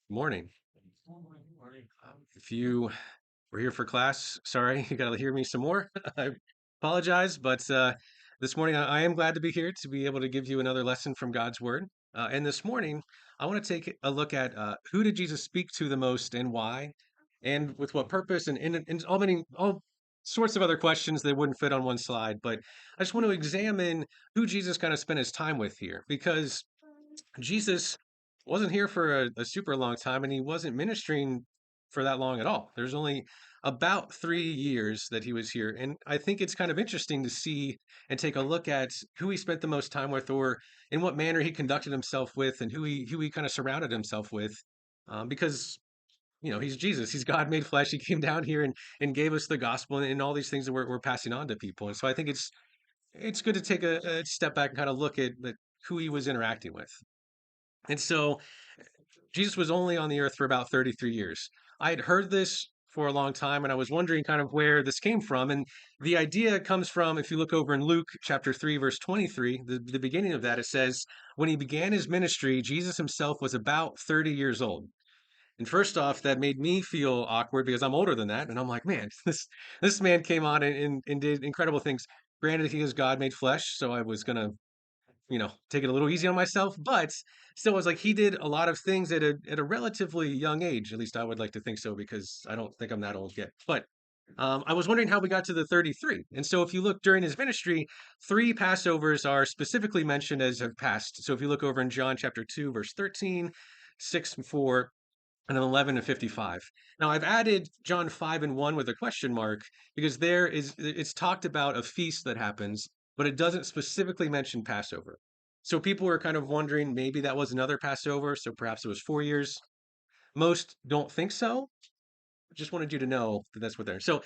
Morning. If you were here for class, sorry, you got to hear me some more. I apologize, but this morning I am glad to be here to be able to give you another lesson from God's Word. And this morning, I want to take a look at who did Jesus speak to the most and why, and with what purpose, and all sorts of other questions that wouldn't fit on one slide. But I just want to examine who Jesus kind of spent his time with here, because Jesus wasn't here for a super long time and he wasn't ministering for that long at all. There's only about 3 years that he was here. And I think it's kind of interesting to see and take a look at who he spent the most time with or in what manner he conducted himself with and who he kind of surrounded himself with. Because he's Jesus. He's God made flesh. He came down here and gave us the gospel and all these things that we're passing on to people. And so I think it's good to take a step back and kind of look at who he was interacting with. And so Jesus was only on the earth for about 33 years. I had heard this for a long time and I was wondering kind of where this came from. And the idea comes from, if you look over in Luke chapter 3, verse 23, the beginning of that, it says, when he began his ministry, Jesus himself was about 30 years old. And first off, that made me feel awkward because I'm older than that. And I'm like, man, this man came on and did incredible things. Granted, he is God made flesh, so I was going to take it a little easy on myself, but still was like he did a lot of things at a relatively young age. At least I would like to think so because I don't think I'm that old yet. But I was wondering how we got to the 33. And so if you look during his ministry, three Passovers are specifically mentioned as have passed. So if you look over in John chapter 2, verse 13, 6 and 4, and then 11 and 55. Now I've added John 5 and 1 with a question mark because it's talked about a feast that happens, but it doesn't specifically mention Passover. So people were kind of wondering maybe that was another Passover, so perhaps it was 4 years. Most don't think so. Just wanted you to know that that's what they're. So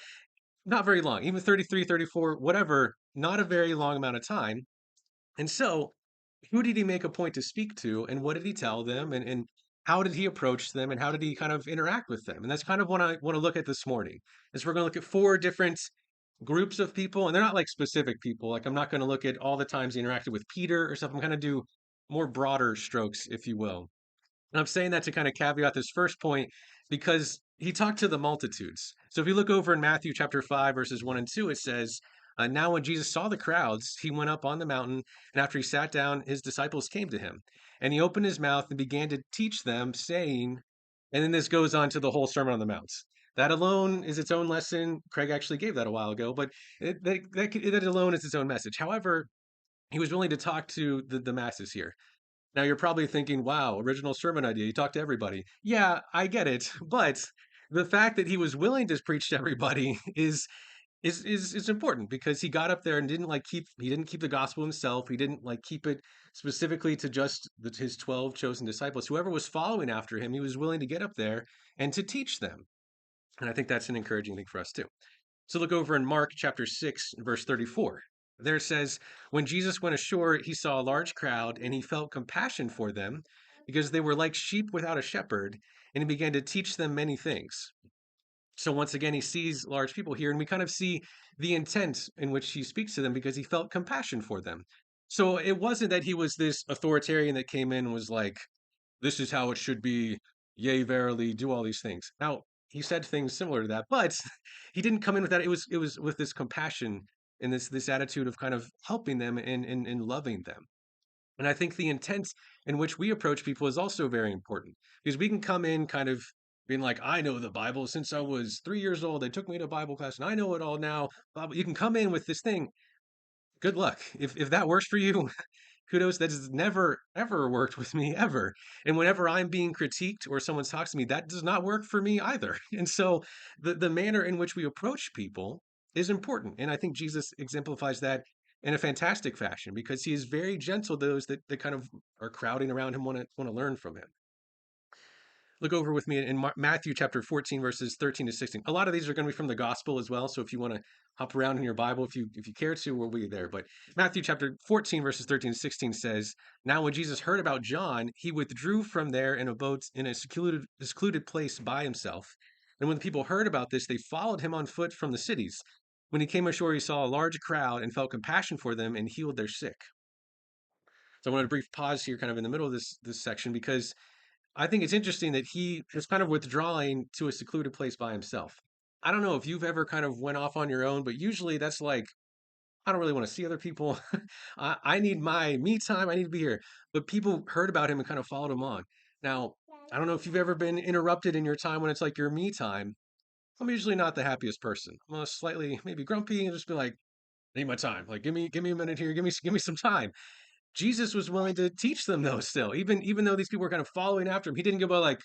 not very long, even 33, 34, whatever, not a very long amount of time. And so who did he make a point to speak to and what did he tell them and how did he approach them and how did he kind of interact with them? And that's kind of what I want to look at this morning. Is we're going to look at four different groups of people, and they're not like specific people. Like I'm not going to look at all the times he interacted with Peter or something. I'm going to do more broader strokes, if you will. And I'm saying that to kind of caveat this first point because he talked to the multitudes. So if you look over in Matthew chapter 5, verses 1 and 2, it says, now when Jesus saw the crowds, he went up on the mountain, and after he sat down, his disciples came to him. And he opened his mouth and began to teach them, saying, and then this goes on to the whole Sermon on the Mount. That alone is its own lesson. Craig actually gave that a while ago, but that alone is its own message. However, he was willing to talk to the masses here. Now you're probably thinking, wow, original sermon idea. You talk to everybody. Yeah, I get it. But the fact that he was willing to preach to everybody is important because he got up there and didn't keep the gospel himself. He didn't like keep it specifically to just his 12 chosen disciples. Whoever was following after him, he was willing to get up there and to teach them. And I think that's an encouraging thing for us too. So look over in Mark chapter 6, verse 34. There it says, when Jesus went ashore, he saw a large crowd, and he felt compassion for them because they were like sheep without a shepherd, and he began to teach them many things. So once again, he sees large people here, and we kind of see the intent in which he speaks to them because he felt compassion for them. So it wasn't that he was this authoritarian that came in and was like, this is how it should be, yea, verily, do all these things. Now, he said things similar to that, but he didn't come in with that. It was with this compassion and this attitude of kind of helping them and loving them. And I think the intent in which we approach people is also very important because we can come in kind of being like, I know the Bible since I was 3 years old. They took me to Bible class and I know it all now. You can come in with this thing. Good luck. If that works for you, kudos. That has never ever worked with me ever. And whenever I'm being critiqued or someone talks to me, that does not work for me either. And so the manner in which we approach people is important. And I think Jesus exemplifies that in a fantastic fashion because he is very gentle to those that kind of are crowding around him, want to learn from him. Look over with me in Matthew chapter 14, verses 13 to 16. A lot of these are going to be from the gospel as well. So if you want to hop around in your Bible, if you care to, we'll be there. But Matthew chapter 14, verses 13 to 16 says, now when Jesus heard about John, he withdrew from there and abode in a secluded place by himself. And when the people heard about this, they followed him on foot from the cities. When he came ashore, he saw a large crowd and felt compassion for them and healed their sick. So I want to brief pause here kind of in the middle of this section because I think it's interesting that he is kind of withdrawing to a secluded place by himself. I don't know if you've ever kind of went off on your own, but usually that's like, I don't really want to see other people. I need my me time. I need to be here. But people heard about him and kind of followed him on. Now, I don't know if you've ever been interrupted in your time when it's like your me time. I'm usually not the happiest person. I'm slightly maybe grumpy and just be like, need my time. Like, give me a minute here. Give me some time. Jesus was willing to teach them though. Still, even though these people were kind of following after him, he didn't go by like,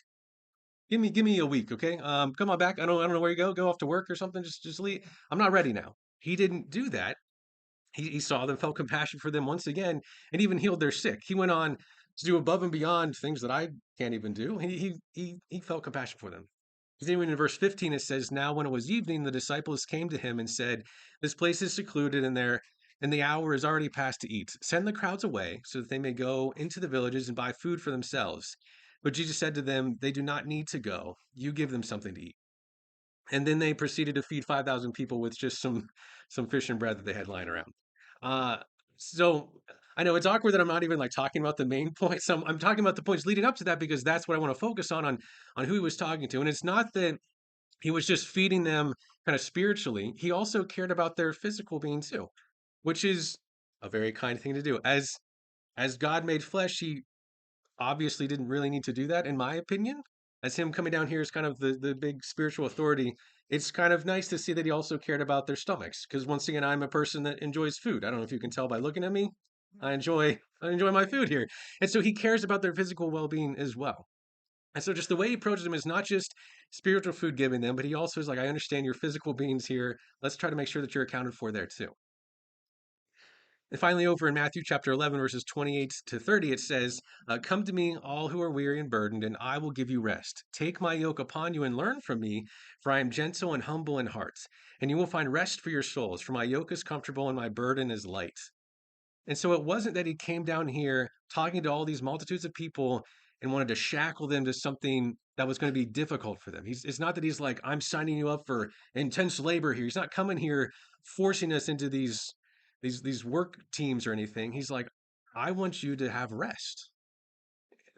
give me a week, okay? Come on back. I don't know where you go. Go off to work or something. Just leave. I'm not ready now. He didn't do that. He saw them, felt compassion for them once again, and even healed their sick. He went on to do above and beyond things that I can't even do. He felt compassion for them. Continuing in verse 15, it says, "Now when it was evening, the disciples came to him and said, 'This place is secluded, and the hour is already past to eat. Send the crowds away, so that they may go into the villages and buy food for themselves.' But Jesus said to them, 'They do not need to go. You give them something to eat.' And then they proceeded to feed 5,000 people with just some fish and bread that they had lying around. Uh, so I know it's awkward that I'm not even like talking about the main points. I'm talking about the points leading up to that because that's what I want to focus on who he was talking to. And it's not that he was just feeding them kind of spiritually. He also cared about their physical being too, which is a very kind thing to do. As God made flesh, he obviously didn't really need to do that, in my opinion. As him coming down here as kind of the big spiritual authority, it's kind of nice to see that he also cared about their stomachs. Because once again, I'm a person that enjoys food. I don't know if you can tell by looking at me. I enjoy my food here. And so he cares about their physical well-being as well. And so just the way he approaches them is not just spiritual food giving them, but he also is like, I understand your physical beings here. Let's try to make sure that you're accounted for there too. And finally, over in Matthew chapter 11, verses 28 to 30, it says, "Come to me, all who are weary and burdened, and I will give you rest. Take my yoke upon you and learn from me, for I am gentle and humble in heart, and you will find rest for your souls, for my yoke is comfortable and my burden is light." And so it wasn't that he came down here talking to all these multitudes of people and wanted to shackle them to something that was going to be difficult for them. It's not that he's like, I'm signing you up for intense labor here. He's not coming here forcing us into these work teams or anything. He's like, I want you to have rest.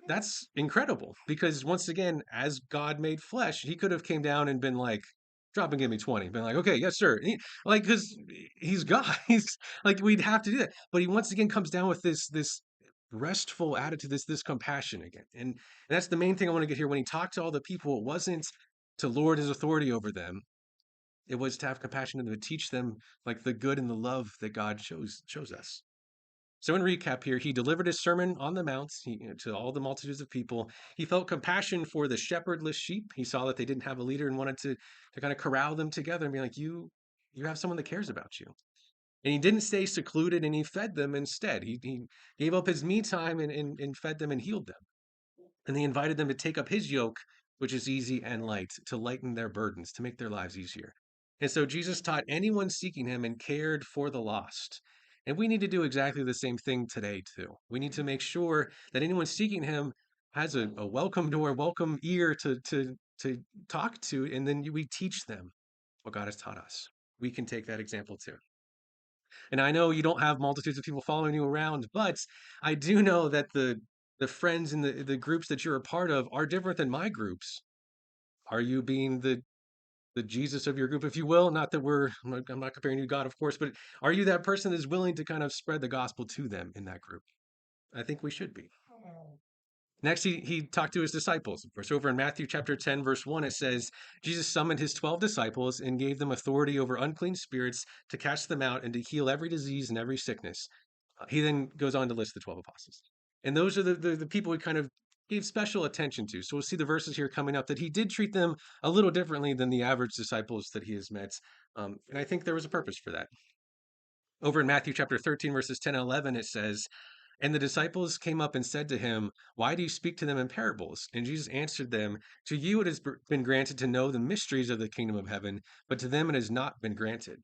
That's incredible because once again, as God made flesh, he could have came down and been like, drop and give me 20. Been like, okay, yes, sir. Like, because he's God. He's like, we'd have to do that. But he once again comes down with this restful attitude, this compassion again. And that's the main thing I want to get here. When he talked to all the people, it wasn't to lord his authority over them. It was to have compassion and to teach them like the good and the love that God shows us. So, in recap, here, he delivered his sermon on the Mount to all the multitudes of people. He felt compassion for the shepherdless sheep. He saw that they didn't have a leader and wanted to kind of corral them together and be like, you have someone that cares about you. And he didn't stay secluded and he fed them instead. He gave up his me time and fed them and healed them. And he invited them to take up his yoke, which is easy and light, to lighten their burdens, to make their lives easier. And so Jesus taught anyone seeking him and cared for the lost. And we need to do exactly the same thing today, too. We need to make sure that anyone seeking him has a welcome door, welcome ear to talk to, and then we teach them what God has taught us. We can take that example too. And I know you don't have multitudes of people following you around, but I do know that the friends and the groups that you're a part of are different than my groups. Are you being the Jesus of your group, if you will? Not that I'm not comparing you to God, of course, but are you that person that is willing to kind of spread the gospel to them in that group? I think we should be. Next, he talked to his disciples. Verse over in Matthew chapter 10, verse 1, it says, Jesus summoned his 12 disciples and gave them authority over unclean spirits to cast them out and to heal every disease and every sickness. He then goes on to list the 12 apostles. And those are the people he kind of gave special attention to. So we'll see the verses here coming up that he did treat them a little differently than the average disciples that he has met. And I think there was a purpose for that. Over in Matthew chapter 13, verses 10 and 11, it says, and the disciples came up and said to him, why do you speak to them in parables? And Jesus answered them, to you it has been granted to know the mysteries of the kingdom of heaven, but to them it has not been granted.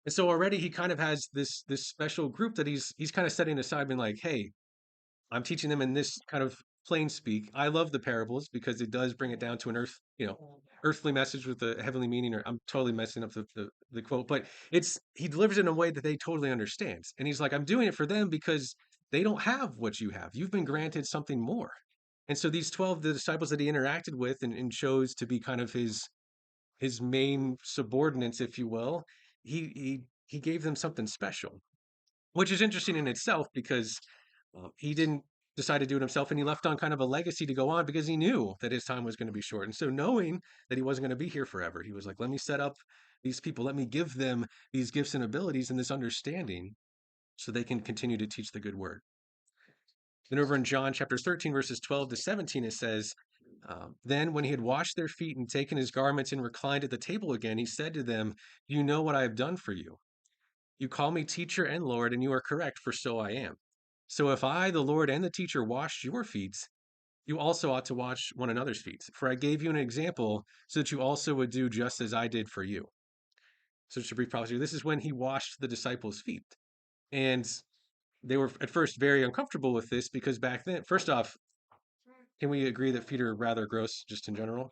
And so already he kind of has this special group that he's kind of setting aside, being like, hey, I'm teaching them in this kind of plain speak. I love the parables because it does bring it down to an earthly message with a heavenly meaning. Or I'm totally messing up the quote, but he delivers it in a way that they totally understand. And he's like, I'm doing it for them because they don't have what you have. You've been granted something more. And so these 12, the disciples that he interacted with and chose to be kind of his main subordinates, if you will, he gave them something special, which is interesting in itself because he didn't decide to do it himself, and he left on kind of a legacy to go on because he knew that his time was going to be short. And so, knowing that he wasn't going to be here forever, he was like, "Let me set up these people. Let me give them these gifts and abilities and this understanding, so they can continue to teach the good word." Then over in John chapter 13, verses 12 to 17, it says, Then when he had washed their feet and taken his garments and reclined at the table again, he said to them, You know what I have done for you. You call me teacher and Lord, and you are correct, for so I am. So if I, the Lord and the teacher, washed your feet, you also ought to wash one another's feet. For I gave you an example so that you also would do just as I did for you. So just a brief prophecy. This is when he washed the disciples' feet. And they were at first very uncomfortable with this because back then, first off, can we agree that feet are rather gross just in general?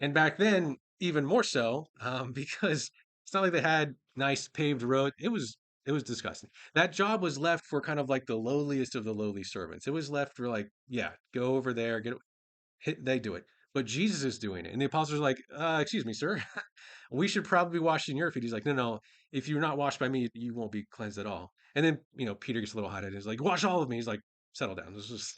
And back then, even more so, because it's not like they had nice paved road. It was disgusting. That job was left for kind of like the lowliest of the lowly servants. It was left for like, yeah, go over there, get hit, they do it. But Jesus is doing it. And the apostles are like, excuse me, sir, we should probably be washing your feet. He's like, no, no, if you're not washed by me, you won't be cleansed at all. And then, Peter gets a little hot-headed. He's like, wash all of me. He's like, settle down. This is,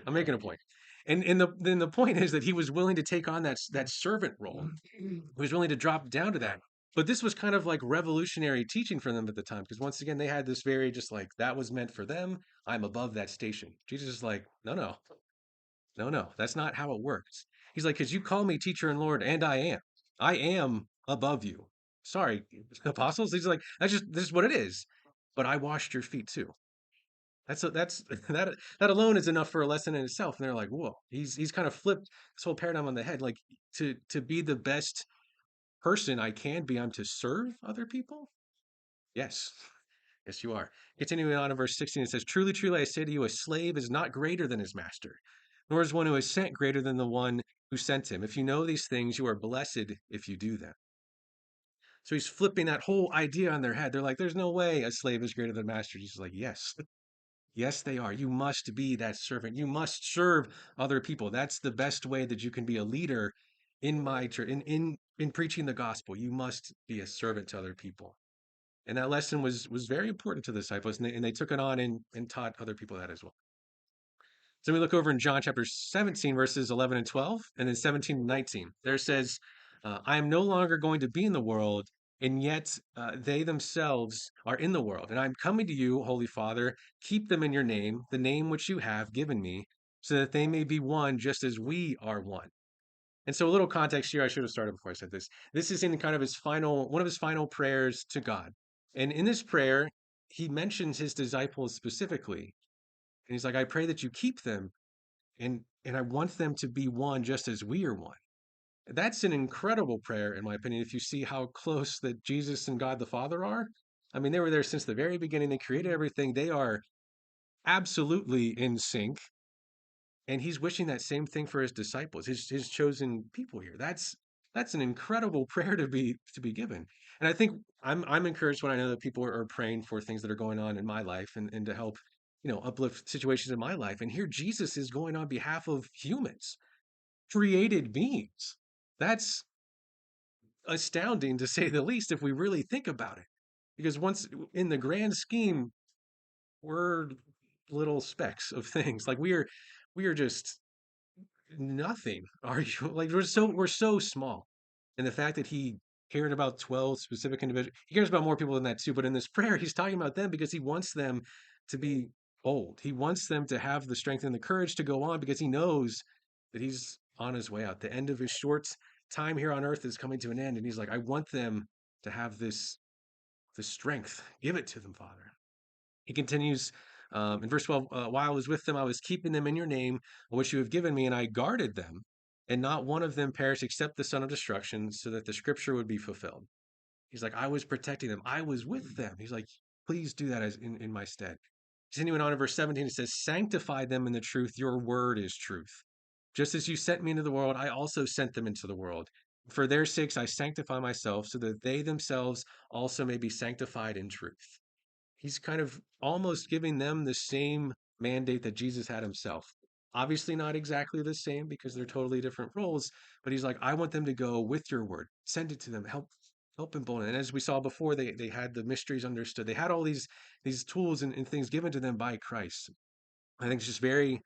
I'm making a point. And then the point is that he was willing to take on that servant role. He was willing to drop down to that. But this was kind of like revolutionary teaching for them at the time, because once again, they had this very just like that was meant for them. I'm above that station. Jesus is like, no, no, no, no, that's not how it works. He's like, because you call me teacher and Lord, and I am. I am above you. Sorry, apostles. He's like, this is what it is. But I washed your feet too. That's that alone is enough for a lesson in itself. And they're like, whoa, he's kind of flipped this whole paradigm on the head. Like to be the best person I can be, I'm to serve other people. Yes, yes, you are. Continuing on in verse 16, it says, Truly, truly, I say to you, a slave is not greater than his master, nor is one who is sent greater than the one who sent him. If you know these things, you are blessed if you do them. So he's flipping that whole idea on their head. They're like, there's no way a slave is greater than master. Jesus is like, yes, yes, they are. You must be that servant. You must serve other people. That's the best way that you can be a leader in my church, in preaching the gospel. You must be a servant to other people. And that lesson was very important to the disciples, and they took it on and taught other people that as well. So we look over in John chapter 17, verses 11 and 12, and then 17 and 19. There it says, I am no longer going to be in the world, and yet they themselves are in the world. And I'm coming to you, Holy Father, keep them in your name, the name which you have given me, so that they may be one just as we are one. And so a little context here, I should have started before I said this. This is in kind of one of his final prayers to God. And in this prayer, he mentions his disciples specifically. And he's like, I pray that you keep them and I want them to be one just as we are one. That's an incredible prayer, in my opinion, if you see how close that Jesus and God the Father are. I mean, they were there since the very beginning. They created everything. They are absolutely in sync. And he's wishing that same thing for his disciples, his chosen people here. That's an incredible prayer to be given. And I think I'm encouraged when I know that people are praying for things that are going on in my life and to help, uplift situations in my life. And here Jesus is going on behalf of humans, created beings. That's astounding to say the least if we really think about it. Because once in the grand scheme, we're little specks of things. Like we are just nothing. Are you like we're so small. And the fact that he cared about 12 specific individuals, he cares about more people than that too. But in this prayer, he's talking about them because he wants them to be bold. He wants them to have the strength and the courage to go on because he knows that he's on his way out. The end of his short time here on earth is coming to an end. And he's like, I want them to have this strength. Give it to them, Father. He continues in verse 12, while I was with them, I was keeping them in your name, which you have given me, and I guarded them, and not one of them perished except the son of destruction, so that the scripture would be fulfilled. He's like, I was protecting them. I was with them. He's like, please do that as in my stead. Continuing on in verse 17, it says, Sanctify them in the truth. Your word is truth. Just as you sent me into the world, I also sent them into the world. For their sakes, I sanctify myself, so that they themselves also may be sanctified in truth. He's kind of almost giving them the same mandate that Jesus had himself. Obviously not exactly the same because they're totally different roles, but he's like, I want them to go with your word. Send it to them. Help embolden. And as we saw before, they had the mysteries understood. They had all these tools and things given to them by Christ. I think it's just very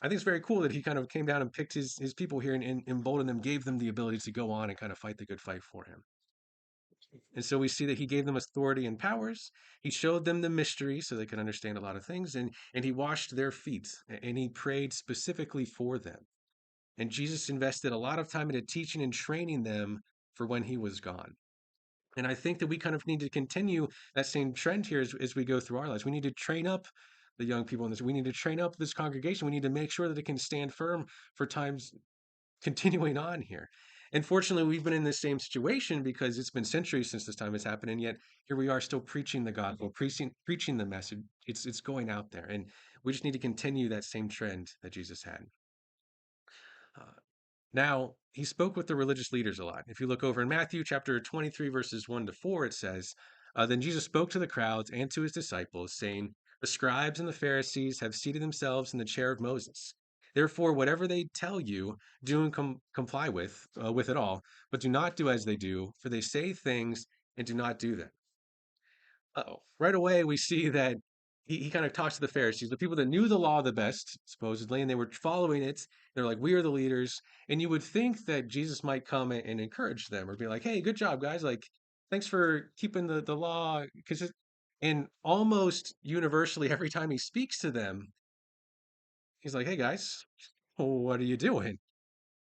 I think it's very cool that he kind of came down and picked his people here and emboldened them, gave them the ability to go on and kind of fight the good fight for him. And so we see that he gave them authority and powers. He showed them the mystery so they could understand a lot of things, and he washed their feet and he prayed specifically for them. And Jesus invested a lot of time into teaching and training them for when he was gone. And I think that we kind of need to continue that same trend here as we go through our lives. We need to train up the young people in this. We need to train up this congregation. We need to make sure that it can stand firm for times continuing on here. And fortunately, we've been in this same situation because it's been centuries since this time has happened, and yet here we are still preaching the gospel, preaching the message. It's going out there, and we just need to continue that same trend that Jesus had. Uh, Now, he spoke with the religious leaders a lot. If you look over in Matthew chapter 23, verses 1 to 4, it says, Then Jesus spoke to the crowds and to his disciples, saying, The scribes and the Pharisees have seated themselves in the chair of Moses. Therefore, whatever they tell you, do and comply with it all, but do not do as they do, for they say things and do not do them. Uh-oh. Right away, we see that he kind of talks to the Pharisees, the people that knew the law the best, supposedly, and they were following it. They're like, we are the leaders. And you would think that Jesus might come and encourage them or be like, hey, good job, guys. Like, thanks for keeping the law. And almost universally, every time he speaks to them, he's like, hey, guys, what are you doing?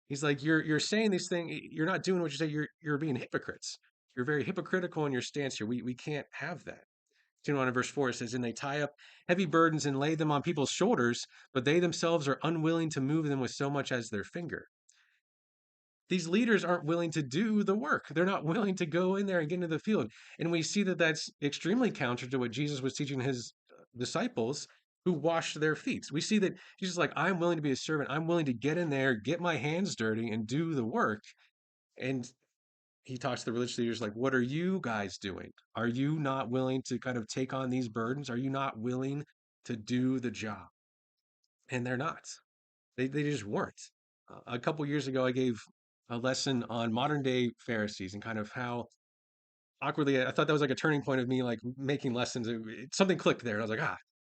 He's like, you're saying these things. You're not doing what you say. You're being hypocrites. You're very hypocritical in your stance here. We can't have that. Continue on in verse 4, it says, And they tie up heavy burdens and lay them on people's shoulders, but they themselves are unwilling to move them with so much as their finger. These leaders aren't willing to do the work. They're not willing to go in there and get into the field. And we see that that's extremely counter to what Jesus was teaching his disciples who washed their feet. We see that Jesus is like, I'm willing to be a servant. I'm willing to get in there, get my hands dirty, and do the work. And he talks to the religious leaders like, what are you guys doing? Are you not willing to kind of take on these burdens? Are you not willing to do the job? And they're not. They just weren't. A couple years ago, I gave a lesson on modern day Pharisees and kind of how awkwardly I thought that was like a turning point of me like making lessons. Something clicked there, and I was like, ah.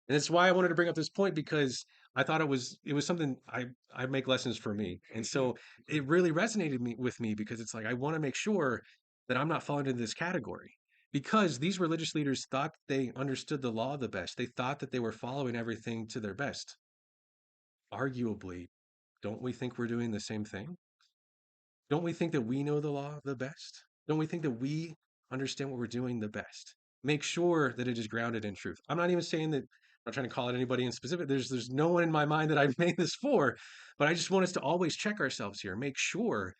And it's why I wanted to bring up this point because I thought it was something I make lessons for me, and so it really resonated with me because it's like I want to make sure that I'm not falling into this category because these religious leaders thought they understood the law the best. They thought that they were following everything to their best. Arguably, don't we think we're doing the same thing? Don't we think that we know the law the best? Don't we think that we understand what we're doing the best? Make sure that it is grounded in truth. I'm not even saying that I'm not trying to call it anybody in specific. There's no one in my mind that I've made this for, but I just want us to always check ourselves here. Make sure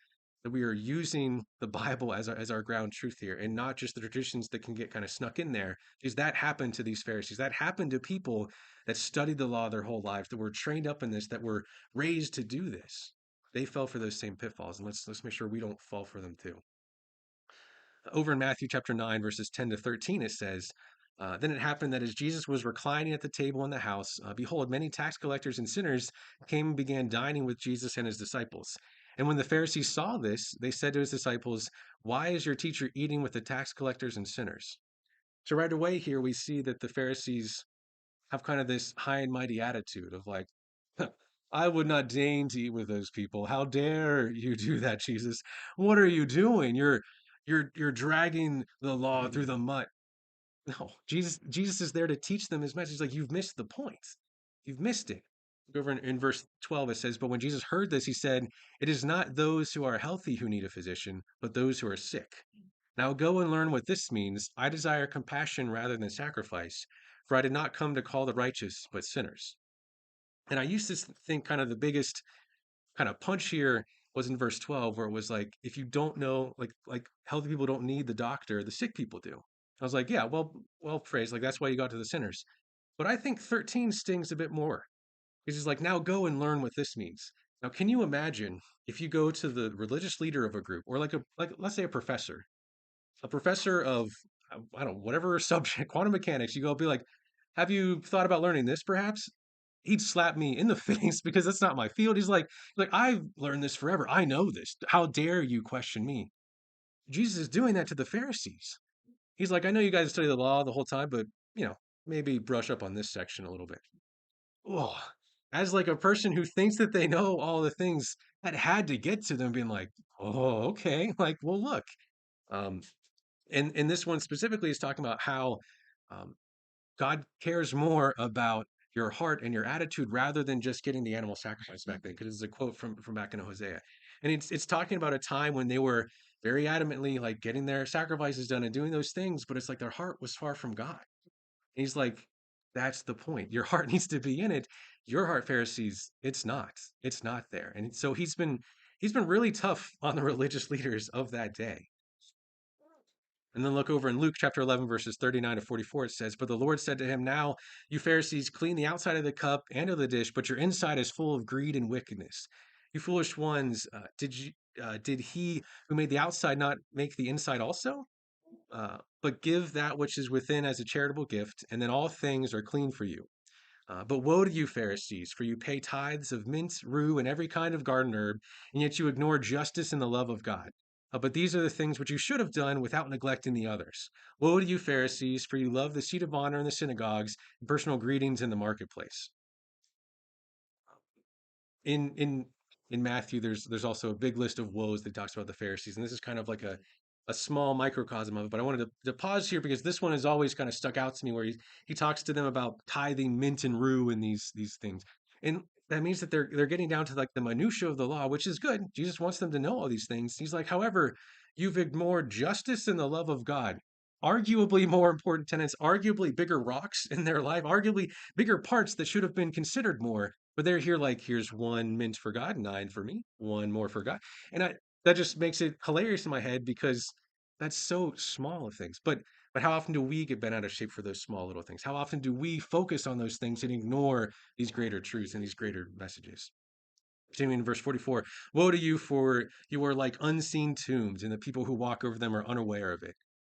that we are using the Bible as our ground truth here and not just the traditions that can get kind of snuck in there. Because that happened to these Pharisees. That happened to people that studied the law their whole lives, that were trained up in this, that were raised to do this. They fell for those same pitfalls, and let's make sure we don't fall for them too. Over in Matthew chapter 9, verses 10 to 13, it says, Then it happened that as Jesus was reclining at the table in the house, behold, many tax collectors and sinners came and began dining with Jesus and his disciples. And when the Pharisees saw this, they said to his disciples, Why is your teacher eating with the tax collectors and sinners? So right away here, we see that the Pharisees have kind of this high and mighty attitude of like, I would not deign to eat with those people. How dare you do that, Jesus? What are you doing? You're dragging the law through the mud. No, Jesus is there to teach them his message. Like you've missed the point. You've missed it. Look over in verse 12, it says, But when Jesus heard this, he said, It is not those who are healthy who need a physician, but those who are sick. Now go and learn what this means. I desire compassion rather than sacrifice, for I did not come to call the righteous, but sinners. And I used to think kind of the biggest kind of punch here was in verse 12, where it was like, if you don't know, like healthy people don't need the doctor, the sick people do. I was like, yeah, well phrased. Like that's why you got to the sinners. But I think 13 stings a bit more. Because it's like, now go and learn what this means. Now, can you imagine if you go to the religious leader of a group, or like let's say a professor of I don't know, whatever subject, quantum mechanics, you go be like, have you thought about learning this perhaps? he'd slap me in the face because that's not my field. He's like, I've learned this forever. I know this. How dare you question me? Jesus is doing that to the Pharisees. He's like, I know you guys study the law the whole time, but you know, maybe brush up on this section a little bit. Oh, as like a person who thinks that they know all the things that had to get to them being like, oh, okay. Like, well, look. Um, and this one specifically is talking about how um, God cares more about your heart and your attitude rather than just getting the animal sacrifice back then. Because it's a quote from back in Hosea, and it's talking about a time when they were very adamantly like getting their sacrifices done and doing those things, but it's like their heart was far from God. And he's like, that's the point. Your heart needs to be in it. Your heart, Pharisees, it's not. It's not there. And so he's been really tough on the religious leaders of that day. And then look over in Luke chapter 11, verses 39 to 44, it says, But the Lord said to him, Now, you Pharisees, clean the outside of the cup and of the dish, but your inside is full of greed and wickedness. You foolish ones, did he who made the outside not make the inside also? But give that which is within as a charitable gift, and then all things are clean for you. But woe to you, Pharisees, for you pay tithes of mint, rue, and every kind of garden herb, and yet you ignore justice and the love of God. But these are the things which you should have done without neglecting the others. Woe to you, Pharisees, for you love the seat of honor in the synagogues and personal greetings in the marketplace. In in in Matthew, there's also a big list of woes that talks about the Pharisees, and this is kind of like a small microcosm of it. But I wanted to pause here because this one has always kind of stuck out to me, where he talks to them about tithing mint and rue and these things, and that means that they're getting down to like the minutia of the law, which is good. Jesus wants them to know all these things. He's like, however, you've ignored justice and the love of God. Arguably more important tenets, arguably bigger rocks in their life, arguably bigger parts that should have been considered more, but they're here like, here's one mint for God, nine for me, one more for God. And that just makes it hilarious in my head because that's so small of things. But how often do we get bent out of shape for those small little things? How often do we focus on those things and ignore these greater truths and these greater messages? Continuing in verse 44, woe to you, for you are like unseen tombs, and the people who walk over them are unaware of it.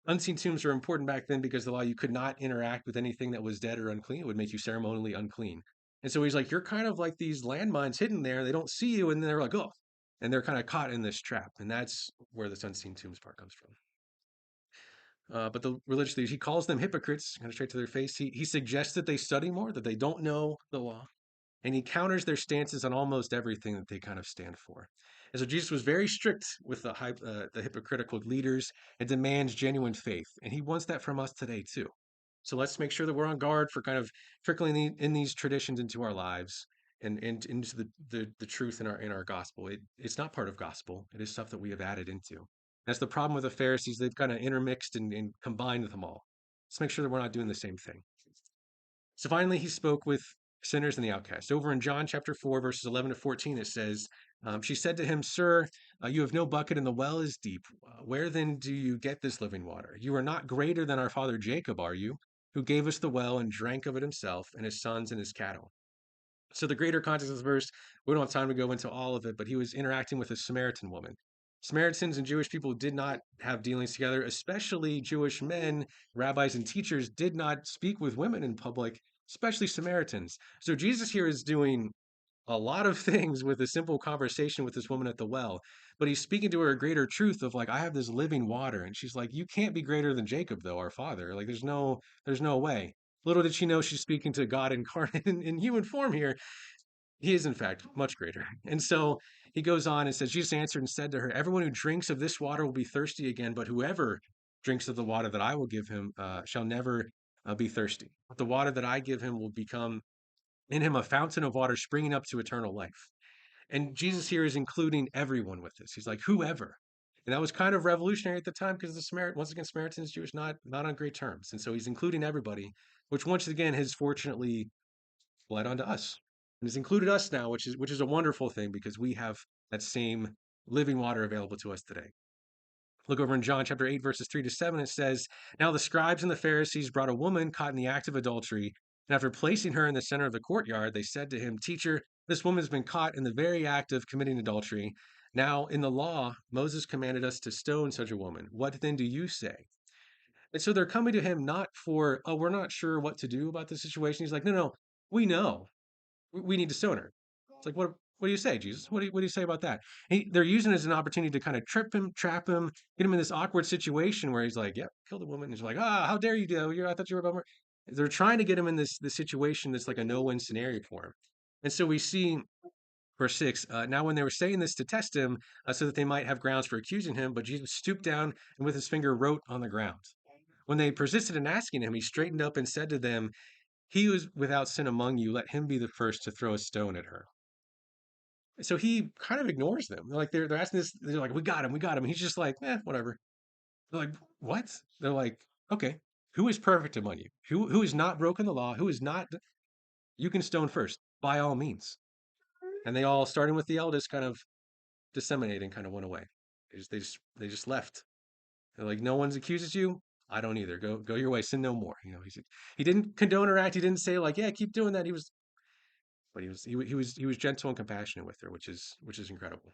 Unseen tombs were important back then because the law, you could not interact with anything that was dead or unclean. It would make you ceremonially unclean. And so he's like, you're kind of like these landmines hidden there. They don't see you, and they're like, oh, and they're kind of caught in this trap. And that's where this unseen tombs part comes from. But the religious leaders, he calls them hypocrites, kind of straight to their face. He suggests that they study more, that they don't know the law, and he counters their stances on almost everything that they kind of stand for. And so Jesus was very strict with the hypocritical leaders and demands genuine faith, and he wants that from us today too. So let's make sure that we're on guard for kind of trickling in these traditions into our lives and into the truth in our gospel. It's not part of gospel. It is stuff that we have added into. That's the problem with the Pharisees. They've kind of intermixed and combined them all. Let's make sure that we're not doing the same thing. So finally, he spoke with sinners and the outcast. Over in John chapter 4, verses 11 to 14, it says, She said to him, Sir, you have no bucket and the well is deep. Where then do you get this living water? You are not greater than our father Jacob, are you? Who gave us the well and drank of it himself and his sons and his cattle. So the greater context of the verse, we don't have time to go into all of it, but he was interacting with a Samaritan woman. Samaritans and Jewish people did not have dealings together, especially Jewish men, rabbis, and teachers did not speak with women in public, especially Samaritans. So Jesus here is doing a lot of things with a simple conversation with this woman at the well, but he's speaking to her a greater truth of like, I have this living water. And she's like, you can't be greater than Jacob, though, our father. Like, there's no way. Little did she know she's speaking to God incarnate in human form here. He is, in fact, much greater. And so he goes on and says, Jesus answered and said to her, Everyone who drinks of this water will be thirsty again, but whoever drinks of the water that I will give him shall never be thirsty. But the water that I give him will become in him a fountain of water springing up to eternal life. And Jesus here is including everyone with this. He's like, whoever. And that was kind of revolutionary at the time because once again, Samaritans, Jewish, not on great terms. And so he's including everybody, which once again has fortunately bled onto us and has included us now, which is a wonderful thing because we have that same living water available to us today. Look over in John chapter 8, verses 3 to 7. It says, Now the scribes and the Pharisees brought a woman caught in the act of adultery. And after placing her in the center of the courtyard, they said to him, Teacher, this woman has been caught in the very act of committing adultery. Now, in the law, Moses commanded us to stone such a woman. What then do you say? And so they're coming to him not for, oh, we're not sure what to do about the situation. He's like, no, no, we know. We need to stone her. It's like, what do you say, Jesus? What do you say about that? They're using it as an opportunity to kind of trip him, trap him, get him in this awkward situation where he's like, "Yep, killed a woman." And he's like, "Ah, how dare you do? I thought you were a bummer." They're trying to get him in this situation that's like a no-win scenario for him. And so we see verse 6. Now, when they were saying this to test him, so that they might have grounds for accusing him, but Jesus stooped down and with his finger wrote on the ground. When they persisted in asking him, he straightened up and said to them, "He who is without sin among you, let him be the first to throw a stone at her." So he kind of ignores them. They're asking this. They're like, "We got him, we got him." And he's just like, whatever." They're like, "What?" They're like, "Okay, who is perfect among you? Who has not broken the law? Who is not? You can stone first, by all means." And they all, starting with the eldest, kind of disseminated and kind of went away. They just left. They're like, "No one's accuses you. I don't either. Go your way. Sin no more." He didn't condone her act. He didn't say like, "Yeah, keep doing that." He was gentle and compassionate with her, which is incredible.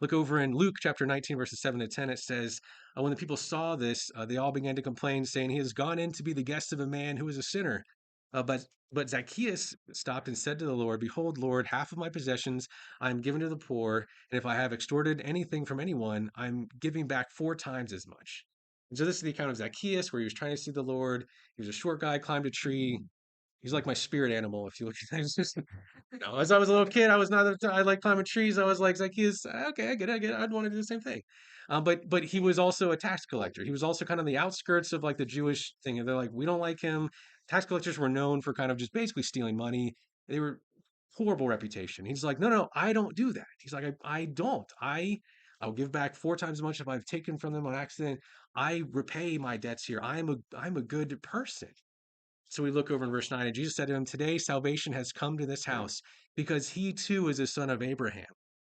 Look over in Luke chapter 19, verses 7 to 10. It says, when the people saw this, they all began to complain, saying, "He has gone in to be the guest of a man who is a sinner." But Zacchaeus stopped and said to the Lord, "Behold, Lord, half of my possessions I am given to the poor, and if I have extorted anything from anyone, I'm giving back 4 times as much." And so this is the account of Zacchaeus, where he was trying to see the Lord. He was a short guy, climbed a tree. He's like my spirit animal. If you look at it, just, as I was a little kid, I was not. I like climbing trees. I was like Zacchaeus. Okay, I get it. I get it. I'd want to do the same thing. But he was also a tax collector. He was also kind of the outskirts of like the Jewish thing. And they're like, we don't like him. Tax collectors were known for kind of just basically stealing money. They were horrible reputation. He's like, no, no, I don't do that. He's like, I don't. I'll give back 4 times as much if I've taken from them on accident. I repay my debts here. I'm a good person. So we look over in verse 9, and Jesus said to him, "Today salvation has come to this house, because he too is a son of Abraham.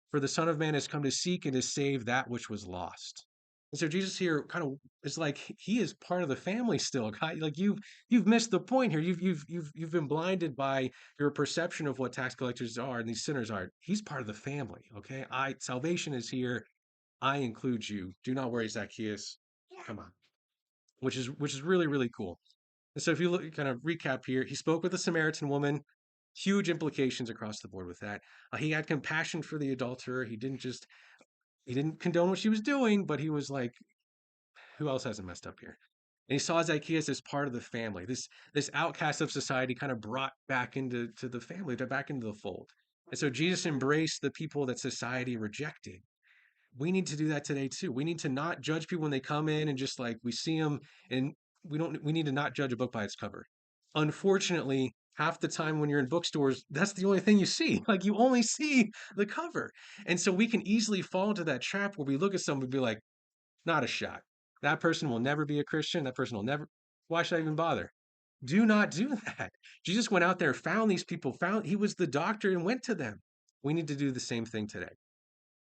For the Son of Man has come to seek and to save that which was lost." And so Jesus here kind of is like he is part of the family still. God, like you've missed the point here. You've been blinded by your perception of what tax collectors are and these sinners are. He's part of the family. Okay, I salvation is here. I include you. Do not worry, Zacchaeus. Come on, which is really really cool. And so if you look, kind of recap here, he spoke with a Samaritan woman. Huge implications across the board with that. He had compassion for the adulterer. He didn't condone what she was doing, but he was like, who else hasn't messed up here? And he saw Zacchaeus as part of the family. This outcast of society kind of brought back into the family, back into the fold. And so Jesus embraced the people that society rejected. We need to do that today too. We need to not judge people when they come in and just like we see them, and we need to not judge a book by its cover. Unfortunately, half the time when you're in bookstores, that's the only thing you see. Like you only see the cover. And so we can easily fall into that trap where we look at someone and be like, not a shot. That person will never be a Christian. That person will never, why should I even bother? Do not do that. Jesus went out there, found these people, he was the doctor and went to them. We need to do the same thing today.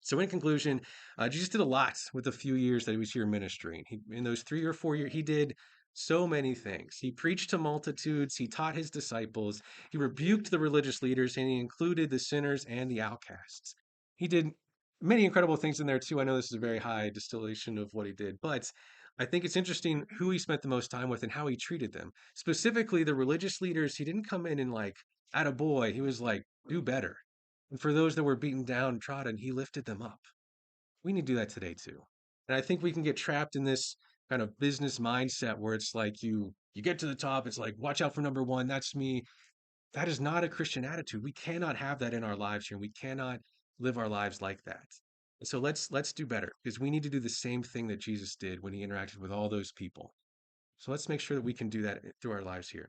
So, in conclusion, Jesus did a lot with the few years that he was here ministering. In those 3 or 4 years, he did so many things. He preached to multitudes, he taught his disciples, he rebuked the religious leaders, and he included the sinners and the outcasts. He did many incredible things in there, too. I know this is a very high distillation of what he did, but I think it's interesting who he spent the most time with and how he treated them. Specifically, the religious leaders, he didn't come in and like, at a boy, he was like, do better. And for those that were beaten down, trodden, he lifted them up. We need to do that today too. And I think we can get trapped in this kind of business mindset where it's like you get to the top, it's like watch out for number one, that's me. That is not a Christian attitude. We cannot have that in our lives here. We cannot live our lives like that. And so let's do better because we need to do the same thing that Jesus did when he interacted with all those people. So let's make sure that we can do that through our lives here.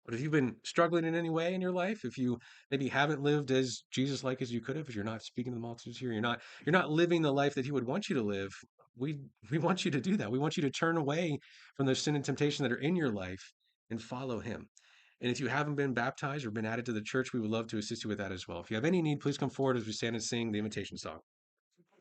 But if you've been struggling in any way in your life, if you maybe haven't lived as Jesus like as you could have, if you're not speaking to the multitudes here, you're not living the life that he would want you to live. We we want you to do that. We want you to turn away from those sin and temptation that are in your life and follow him. And if you haven't been baptized or been added to the church, we would love to assist you with that as well. If you have any need, please come forward as we stand and sing the invitation song.